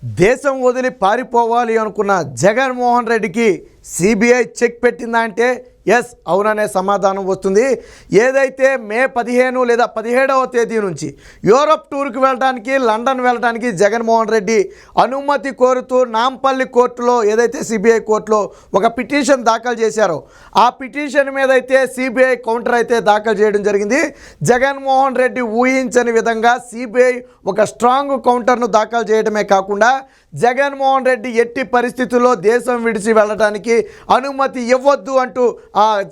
దేశం వదిలి పారిపోవాలి అనుకున్న జగన్మోహన్ రెడ్డికి సిబిఐ చెక్ పెట్టిందా అంటే ఎస్ అవుననే సమాధానం వస్తుంది. ఏదైతే మే 15 లేదా 17వ తేదీ నుంచి యూరప్ టూర్కి వెళ్ళడానికి లండన్ వెళ్ళడానికి జగన్మోహన్ రెడ్డి అనుమతి కోరుతూ నాంపల్లి కోర్టులో ఏదైతే సిబిఐ కోర్టులో ఒక పిటిషన్ దాఖలు చేశారో ఆ పిటిషన్ మీద అయితే సిబిఐ కౌంటర్ అయితే దాఖలు చేయడం జరిగింది. జగన్మోహన్ రెడ్డి ఊహించని విధంగా సిబిఐ ఒక స్ట్రాంగ్ కౌంటర్ను దాఖలు చేయడమే కాకుండా జగన్మోహన్ రెడ్డి ఎట్టి పరిస్థితుల్లో దేశం విడిచి వెళ్ళడానికి అనుమతి ఇవ్వద్దు అంటూ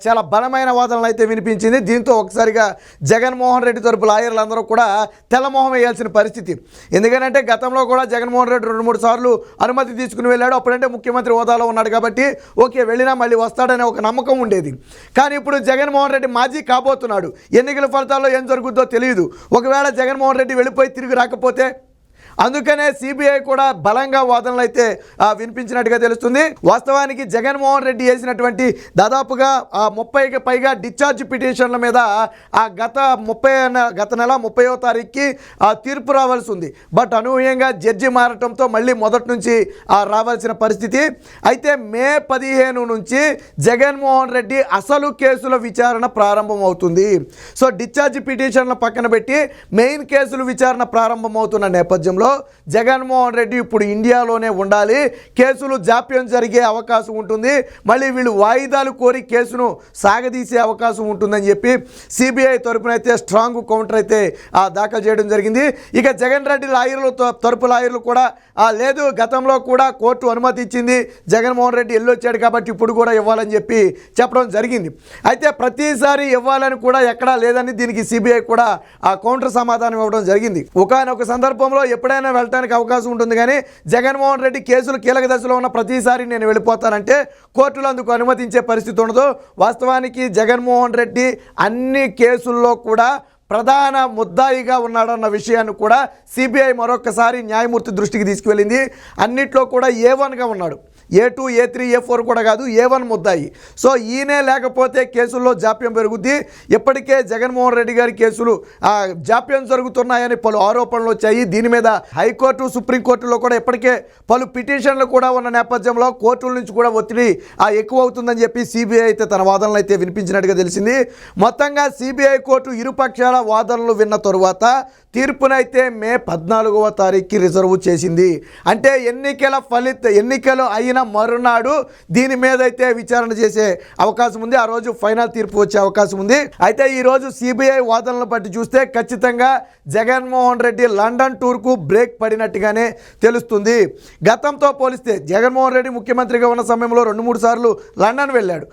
చాలా బలమైన వాదనలు అయితే వినిపించింది. దీంతో ఒకసారిగా జగన్మోహన్ రెడ్డి తరపు లాయర్లందరూ కూడా తెల్లమోహం వేయాల్సిన పరిస్థితి. ఎందుకంటే గతంలో కూడా జగన్మోహన్ రెడ్డి 2-3 సార్లు అనుమతి తీసుకుని వెళ్ళాడు. అప్పుడంటే ముఖ్యమంత్రి హోదాలో ఉన్నాడు కాబట్టి ఓకే వెళ్ళినా మళ్ళీ వస్తాడనే ఒక నమ్మకం ఉండేది. కానీ ఇప్పుడు జగన్మోహన్ రెడ్డి మాజీ కాబోతున్నాడు. ఎన్నికల ఫలితాల్లో ఏం జరుగుతుందో తెలియదు. ఒకవేళ జగన్మోహన్ రెడ్డి వెళ్ళిపోయి తిరిగి రాకపోతే అందుకనే సిబిఐ కూడా బలంగా వాదనలు అయితే వినిపించినట్టుగా తెలుస్తుంది. వాస్తవానికి జగన్మోహన్ రెడ్డి వేసినటువంటి దాదాపుగా 30కి పైగా డిశ్చార్జ్ పిటిషన్ల మీద గత నెల 30వ తారీఖుకి తీర్పు రావాల్సి ఉంది. బట్ అనూహ్యంగా జడ్జి మారటంతో మళ్ళీ మొదటి నుంచి రావాల్సిన పరిస్థితి. అయితే మే 15 నుంచి జగన్మోహన్ రెడ్డి అసలు కేసుల విచారణ ప్రారంభమవుతుంది. సో డిశ్చార్జ్ పిటిషన్ల పక్కన పెట్టి మెయిన్ కేసులు విచారణ ప్రారంభమవుతున్న నేపథ్యంలో జగన్మోహన్ రెడ్డి ఇప్పుడు ఇండియాలోనే ఉండాలి, కేసులు జాప్యం జరిగే అవకాశం ఉంటుంది, మళ్ళీ వీళ్ళు వాయిదాలు కోరి కేసును సాగదీసే అవకాశం ఉంటుందని చెప్పి సిబిఐ తరపున అయితే స్ట్రాంగ్ కౌంటర్ అయితే దాఖలు చేయడం జరిగింది. ఇక జగన్ రెడ్డి లాయర్లు తరపు లాయర్లు కూడా లేదు గతంలో కూడా కోర్టు అనుమతి ఇచ్చింది, జగన్మోహన్ రెడ్డి వెళ్ళొచ్చాడు కాబట్టి ఇప్పుడు కూడా ఇవ్వాలని చెప్పి చెప్పడం జరిగింది. అయితే ప్రతిసారి ఇవ్వాలని కూడా ఎక్కడా లేదని దీనికి సిబిఐ కూడా కౌంటర్ సమాధానం ఇవ్వడం జరిగింది. ఒకానొక సందర్భంలో ఎప్పుడైనా వెళ్ళడానికి అవకాశం ఉంటుంది, కానీ జగన్మోహన్ రెడ్డి కేసులు కీలక దశలో ఉన్న ప్రతిసారి నేను వెళ్ళిపోతానంటే కోర్టులు అందుకు అనుమతించే పరిస్థితి ఉండదు. వాస్తవానికి జగన్మోహన్ రెడ్డి అన్ని కేసుల్లో కూడా ప్రధాన ముద్దాయిగా ఉన్నాడన్న విషయాన్ని కూడా సిబిఐ మరొకసారి న్యాయమూర్తి దృష్టికి తీసుకువెళ్ళింది. అన్నిట్లో కూడా A1గా ఉన్నాడు, A2, A3, A4 కూడా కాదు, A1 ముద్దాయి. సో ఈయనే లేకపోతే కేసుల్లో జాప్యం పెరుగుద్ది. ఇప్పటికే జగన్మోహన్ రెడ్డి గారి కేసులు జాప్యం జరుగుతున్నాయని పలు ఆరోపణలు వచ్చాయి. దీని మీద హైకోర్టు సుప్రీంకోర్టులో కూడా ఇప్పటికే పలు పిటిషన్లు కూడా ఉన్న నేపథ్యంలో కోర్టుల నుంచి కూడా ఒత్తిడి ఎక్కువ అవుతుందని చెప్పి సిబిఐ అయితే తన వాదనలు అయితే వినిపించినట్టుగా తెలిసింది. మొత్తంగా సిబిఐ కోర్టు ఇరుపక్షాల వాదనలు విన్న తరువాత తీర్పునైతే మే 14వ తారీఖుకి రిజర్వ్ చేసింది. అంటే ఎన్నికలు అయిన మరునాడు దీని మీద అయితే విచారణ చేసే అవకాశం ఉంది. ఆ రోజు ఫైనల్ తీర్పు వచ్చే అవకాశం ఉంది. అయితే ఈరోజు సిబిఐ వాదనలను బట్టి చూస్తే ఖచ్చితంగా జగన్మోహన్ రెడ్డి లండన్ టూర్కు బ్రేక్ పడినట్టుగానే తెలుస్తుంది. గతంతో పోలిస్తే జగన్మోహన్ రెడ్డి ముఖ్యమంత్రిగా ఉన్న సమయంలో 2-3 సార్లు లండన్ వెళ్ళాడు.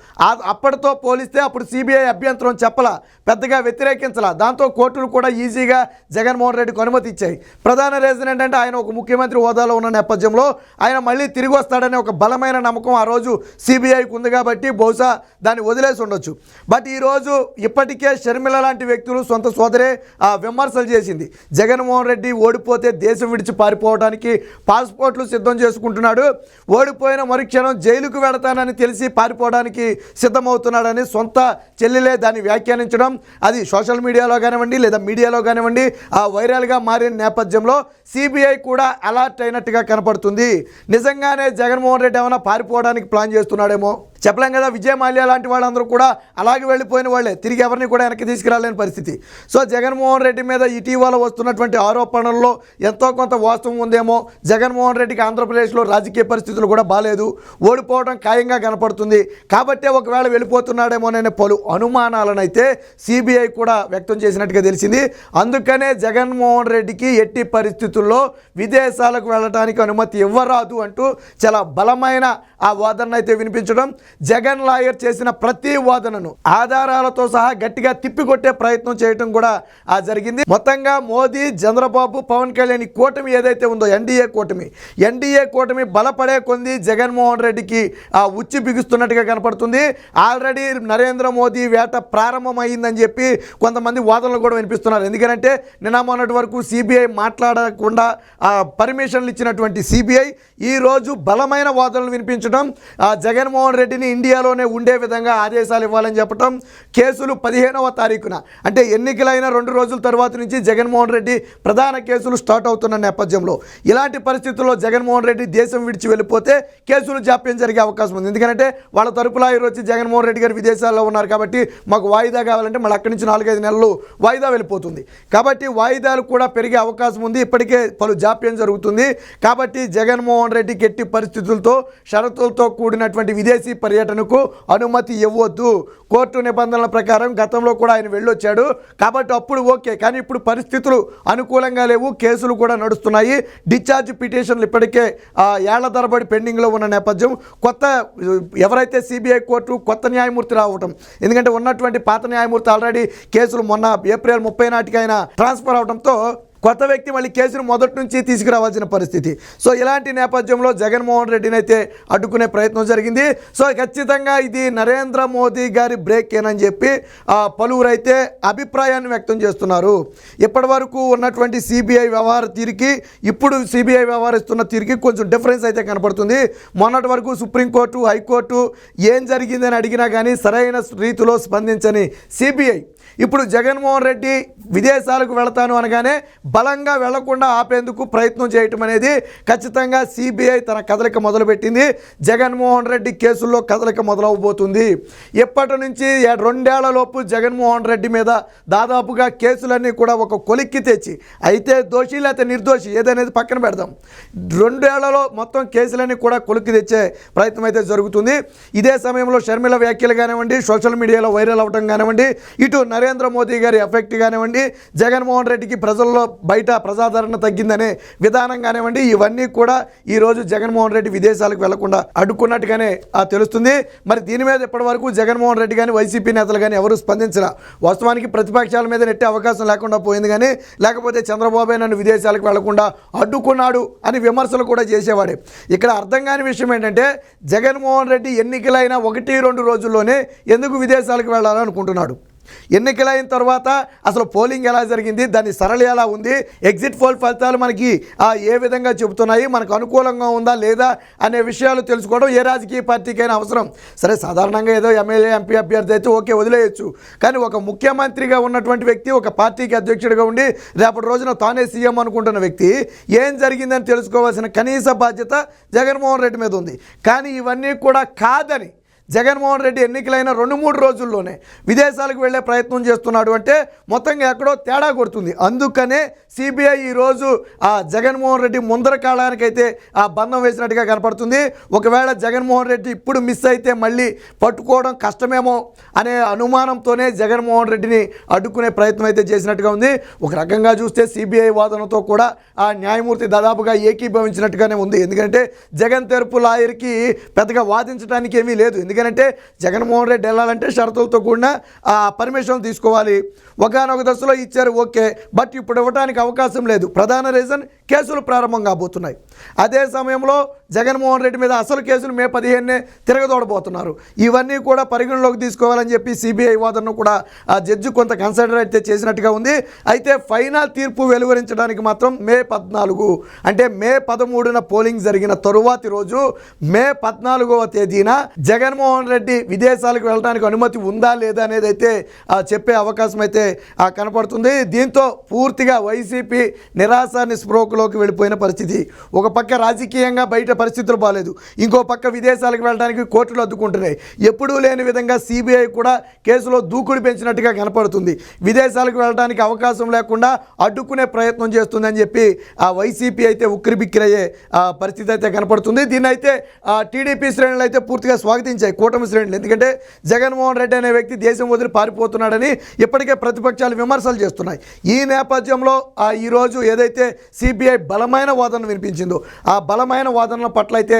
అప్పటితో పోలిస్తే అప్పుడు సిబిఐ అభ్యంతరం చెప్పలా, పెద్దగా వ్యతిరేకించలా. దాంతో కోర్టులు కూడా ఈజీగా జగన్మోహన్ రెడ్డికి అనుమతి ఇచ్చాయి. ప్రధాన రీజన్ ఏంటంటే ఆయన ఒక ముఖ్యమంత్రి హోదాలో ఉన్న నేపథ్యంలో ఆయన మళ్ళీ తిరిగి వస్తాడనే ఒక బలమైన నమ్మకం ఆ రోజు సిబిఐకి ఉంది కాబట్టి బహుశా దాన్ని వదిలేసి ఉండొచ్చు. బట్ ఈరోజు ఇప్పటికే షర్మిల లాంటి వ్యక్తులు సొంత సోదరే విమర్శలు చేసింది. జగన్మోహన్ రెడ్డి ఓడిపోతే దేశం విడిచి పారిపోవడానికి పాస్పోర్ట్లు సిద్ధం చేసుకుంటున్నాడు, ఓడిపోయిన మరుక్షణం జైలుకు వెళతానని తెలిసి పారిపోవడానికి సిద్ధమవుతున్నాడని సొంత చెల్లెలే దాన్ని వ్యాఖ్యానించడం, అది సోషల్ మీడియాలో కానివ్వండి లేదా మీడియాలో కానివ్వండి వైరల్గా మారిన నేపథ్యంలో సిబిఐ కూడా అలర్ట్ అయినట్టుగా కనపడుతుంది. నిజంగానే జగన్మోహన్ రెడ్డి ఏమైనా పారిపోవడానికి ప్లాన్ చేస్తున్నాడేమో చెప్పలేం కదా. విజయ్ మాల్యా లాంటి వాళ్ళందరూ కూడా అలాగే వెళ్ళిపోయిన వాళ్ళే, తిరిగి ఎవరిని కూడా వెనక్కి తీసుకురాలేని పరిస్థితి. సో జగన్మోహన్ రెడ్డి మీద ఇటీవల వస్తున్నటువంటి ఆరోపణల్లో ఎంతో కొంత వాస్తవం ఉందేమో. జగన్మోహన్ రెడ్డికి ఆంధ్రప్రదేశ్లో రాజకీయ పరిస్థితులు కూడా బాగాలేదు, ఓడిపోవడం ఖాయంగా కనపడుతుంది కాబట్టి ఒకవేళ వెళ్ళిపోతున్నాడేమోననే పలు అనుమానాలను అయితే సిబిఐ కూడా వ్యక్తం చేసినట్టుగా తెలిసింది. అందుకనే జగన్మోహన్ రెడ్డికి ఎట్టి పరిస్థితుల్లో విదేశాలకు వెళ్ళడానికి అనుమతి ఇవ్వరాదు అంటూ చాలా బలమైన వాదన అయితే వినిపించడం, జగన్ లాయర్ చేసిన ప్రతి వాదనను ఆధారాలతో సహా గట్టిగా తిప్పికొట్టే ప్రయత్నం చేయడం కూడా జరిగింది. మొత్తంగా మోదీ, చంద్రబాబు, పవన్ కళ్యాణ్ ఈ కూటమి ఏదైతే ఉందో ఎన్డీఏ కూటమి బలపడే కొంది జగన్మోహన్ రెడ్డికి ఉచ్చి బిగుస్తున్నట్టుగా కనపడుతుంది. ఆల్రెడీ నరేంద్ర మోదీ వేట ప్రారంభమైందని చెప్పి కొంతమంది వాదనలు కూడా వినిపిస్తున్నారు. ఎందుకంటే నిన్న మొన్నటి వరకు సిబిఐ మాట్లాడకుండా పర్మిషన్లు ఇచ్చినటువంటి సిబిఐ ఈరోజు బలమైన వాదనలు వినిపించడం, జగన్మోహన్ రెడ్డి రెడ్డిని ఇండియాలోనే ఉండే విధంగా ఆదేశాలు ఇవ్వాలని చెప్పటం, కేసులు 15వ తారీఖున అంటే ఎన్నికలైన 2 రోజుల తర్వాత నుంచి జగన్మోహన్ రెడ్డి ప్రధాన కేసులు స్టార్ట్ అవుతున్న నేపథ్యంలో ఇలాంటి పరిస్థితుల్లో జగన్మోహన్ రెడ్డి దేశం విడిచి వెళ్ళిపోతే కేసులు జాప్యం జరిగే అవకాశం ఉంది. ఎందుకంటే వాళ్ళ తరపులా వచ్చి జగన్మోహన్ రెడ్డి గారు విదేశాల్లో ఉన్నారు కాబట్టి మాకు వాయిదా కావాలంటే మళ్ళీ అక్కడి నుంచి 4-5 నెలలు వాయిదా వెళ్ళిపోతుంది. కాబట్టి వాయిదాలు కూడా పెరిగే అవకాశం ఉంది. ఇప్పటికే పలు జాప్యం జరుగుతుంది. కాబట్టి జగన్మోహన్ రెడ్డికి ఎట్టి పరిస్థితులతో షరతులతో కూడినటువంటి విదేశీ పర్యటనకు అనుమతి ఇవ్వద్దు. కోర్టు నిబంధనల ప్రకారం గతంలో కూడా ఆయన వెళ్ళొచ్చాడు కాబట్టి అప్పుడు ఓకే. కానీ ఇప్పుడు పరిస్థితులు అనుకూలంగా లేవు, కేసులు కూడా నడుస్తున్నాయి. డిశ్చార్జ్ పిటిషన్లు ఇప్పటికే ఏళ్ల తరబడి పెండింగ్లో ఉన్న నేపథ్యం కొత్త ఎవరైతే సిబిఐ కోర్టు కొత్త న్యాయమూర్తి రావటం, ఎందుకంటే ఉన్నటువంటి పాత న్యాయమూర్తి ఆల్రెడీ కేసులు మొన్న ఏప్రిల్ 30 నాటికి ఆయన ట్రాన్స్ఫర్ అవడంతో కొత్త వ్యక్తి మళ్ళీ కేసును మొదటి నుంచి తీసుకురావాల్సిన పరిస్థితి. సో ఇలాంటి నేపథ్యంలో జగన్మోహన్ రెడ్డిని అయితే అడ్డుకునే ప్రయత్నం జరిగింది. సో ఖచ్చితంగా ఇది నరేంద్ర మోదీ గారి బ్రేక్ ఏనని చెప్పి పలువురు అయితే అభిప్రాయాన్ని వ్యక్తం చేస్తున్నారు. ఇప్పటి వరకు ఉన్నటువంటి సిబిఐ వ్యవహార తీరుకి ఇప్పుడు సిబిఐ వ్యవహరిస్తున్న తీరుకి కొంచెం డిఫరెన్స్ అయితే కనపడుతుంది. మొన్నటి వరకు సుప్రీంకోర్టు, హైకోర్టు ఏం జరిగిందని అడిగినా కానీ సరైన రీతిలో స్పందించని సిబిఐ ఇప్పుడు జగన్మోహన్ రెడ్డి విదేశాలకు వెళతాను అనగానే బలంగా వెళ్లకుండా ఆపేందుకు ప్రయత్నం చేయటం అనేది ఖచ్చితంగా సిబిఐ తన కదలిక మొదలుపెట్టింది. జగన్మోహన్ రెడ్డి కేసుల్లో కదలిక మొదలవబోతుంది. ఎప్పటి నుంచి 2 ఏళ్లలోపు జగన్మోహన్ రెడ్డి మీద దాదాపుగా కేసులన్నీ కూడా ఒక కొలిక్కి తెచ్చి అయితే దోషి లేకపోతే నిర్దోషి ఏదనేది పక్కన పెడదాం, 2 ఏళ్లలో మొత్తం కేసులన్నీ కూడా కొలిక్కి తెచ్చే ప్రయత్నం అయితే జరుగుతుంది. ఇదే సమయంలో షర్మిల వ్యాఖ్యలు కానివ్వండి, సోషల్ మీడియాలో వైరల్ అవడం కానివ్వండి, ఇటు నరేంద్ర మోదీ గారి ఎఫెక్ట్ కానివ్వండి, జగన్మోహన్ రెడ్డికి ప్రజల్లో బయట ప్రజాదరణ తగ్గిందనే విధానం కానివ్వండి, ఇవన్నీ కూడా ఈరోజు జగన్మోహన్ రెడ్డి విదేశాలకు వెళ్లకుండా అడ్డుకున్నట్టుగానే తెలుస్తుంది. మరి దీని మీద ఇప్పటి వరకు జగన్మోహన్ రెడ్డి కానీ వైసీపీ నేతలు కానీ ఎవరు స్పందించరా. వాస్తవానికి ప్రతిపక్షాల మీద నెట్టే అవకాశం లేకుండా పోయింది, కానీ లేకపోతే చంద్రబాబు నన్ను విదేశాలకు వెళ్లకుండా అడ్డుకున్నాడు అని విమర్శలు కూడా చేసేవాడే. ఇక్కడ అర్థం కాని విషయం ఏంటంటే జగన్మోహన్ రెడ్డి ఎన్నికలైన 1-2 రోజుల్లోనే ఎందుకు విదేశాలకు వెళ్ళాలనుకుంటున్నాడు. ఎన్నికలైన తర్వాత అసలు పోలింగ్ ఎలా జరిగింది, దాని సరళి ఎలా ఉంది, ఎగ్జిట్ పోల్ ఫలితాలు మనకి ఏ విధంగా చెబుతున్నాయి, మనకు అనుకూలంగా ఉందా లేదా అనే విషయాలు తెలుసుకోవడం ఏ రాజకీయ పార్టీకైనా అవసరం. సరే సాధారణంగా ఏదో ఎమ్మెల్యే ఎంపీ అభ్యర్థి అయితే ఓకే వదిలేయచ్చు, కానీ ఒక ముఖ్యమంత్రిగా ఉన్నటువంటి వ్యక్తి, ఒక పార్టీకి అధ్యక్షుడిగా ఉండి రేపటి రోజున తానే సీఎం అనుకుంటున్న వ్యక్తి ఏం జరిగిందని తెలుసుకోవాల్సిన కనీస బాధ్యత జగన్మోహన్ రెడ్డి మీద ఉంది. కానీ ఇవన్నీ కూడా కాదని జగన్మోహన్ రెడ్డి ఎన్నికలైన 2-3 రోజుల్లోనే విదేశాలకు వెళ్ళే ప్రయత్నం చేస్తున్నాడు అంటే మొత్తంగా ఎక్కడో తేడా కొడుతుంది. అందుకనే సిబిఐ ఈరోజు జగన్మోహన్ రెడ్డి ముందర కాలానికైతే బంధం వేసినట్టుగా కనపడుతుంది. ఒకవేళ జగన్మోహన్ రెడ్డి ఇప్పుడు మిస్ అయితే మళ్ళీ పట్టుకోవడం కష్టమేమో అనే అనుమానంతోనే జగన్మోహన్ రెడ్డిని అడ్డుకునే ప్రయత్నం అయితే చేసినట్టుగా ఉంది. ఒక రకంగా చూస్తే సిబిఐ వాదనతో కూడా న్యాయమూర్తి దాదాపుగా ఏకీభవించినట్టుగానే ఉంది. ఎందుకంటే జగన్ తరపు లాయర్కి పెద్దగా వాదించడానికి ఏమీ లేదు. ఎందుకంటే జగన్మోహన్ రెడ్డి వెళ్ళాలంటే షరతులతో కూడిన పర్మిషన్ తీసుకోవాలి. ఒకనొక దశలో ఇచ్చారు ఓకే, బట్ ఇప్పుడు ఇవ్వడానికి అవకాశం లేదు. ప్రధాన రీజన్ కేసులు ప్రారంభం కాబోతున్నాయి. అదే సమయంలో జగన్మోహన్ రెడ్డి మీద అసలు కేసులు మే 15నే తిరగదోడబోతున్నారు. ఇవన్నీ కూడా పరిగణలోకి తీసుకోవాలని చెప్పి సిబిఐ వాదనను కూడా జడ్జి కొంత కన్సిడర్ అయితే చేసినట్టుగా ఉంది. అయితే ఫైనల్ తీర్పు వెలువరించడానికి మాత్రం మే 14 అంటే మే 13న పోలింగ్ జరిగిన తరువాతి రోజు మే 14వ తేదీన జగన్మోహన్ రెడ్డి విదేశాలకు వెళ్ళడానికి అనుమతి ఉందా లేదా అనేది అయితే చెప్పే అవకాశం అయితే కనపడుతుంది. దీంతో పూర్తిగా వైసీపీ నిరాశ నిస్పృహలోకి వెళ్ళిపోయిన పరిస్థితి. ఒక పక్క రాజకీయంగా బయట పరిస్థితులు బాగాలేదు, ఇంకో పక్క విదేశాలకు వెళ్ళడానికి కోర్టులు అడ్డుకుంటున్నాయి. ఎప్పుడూ లేని విధంగా సిబిఐ కూడా కేసులో దూకుడు పెంచినట్టుగా కనపడుతుంది. విదేశాలకు వెళ్ళడానికి అవకాశం లేకుండా అడ్డుకునే ప్రయత్నం చేస్తుందని చెప్పి వైసీపీ అయితే ఉక్కిరిబిక్కిరయ్యే పరిస్థితి అయితే కనపడుతుంది. దీన్ని అయితే టీడీపీ శ్రేణులు అయితే పూర్తిగా స్వాగతించాయి, కూటమి శ్రేణులు. ఎందుకంటే జగన్మోహన్ రెడ్డి అనే వ్యక్తి దేశం వదిలి పారిపోతున్నాడని ఇప్పటికే ప్రతిపక్షాలు విమర్శలు చేస్తున్నాయి. ఈ నేపథ్యంలో ఈరోజు ఏదైతే సిబిఐ బలమైన వాదన వినిపించిందో ఆ బలమైన వాదనల పట్ల అయితే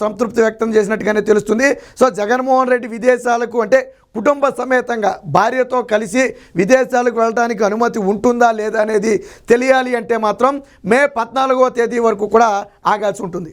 సంతృప్తి వ్యక్తం చేసినట్టుగానే తెలుస్తుంది. సో జగన్మోహన్ రెడ్డి విదేశాలకు అంటే కుటుంబ సమేతంగా భార్యతో కలిసి విదేశాలకు వెళ్ళడానికి అనుమతి ఉంటుందా లేదా అనేది తెలియాలి అంటే మాత్రం మే 14వ తేదీ వరకు కూడా ఆగాల్సి ఉంటుంది.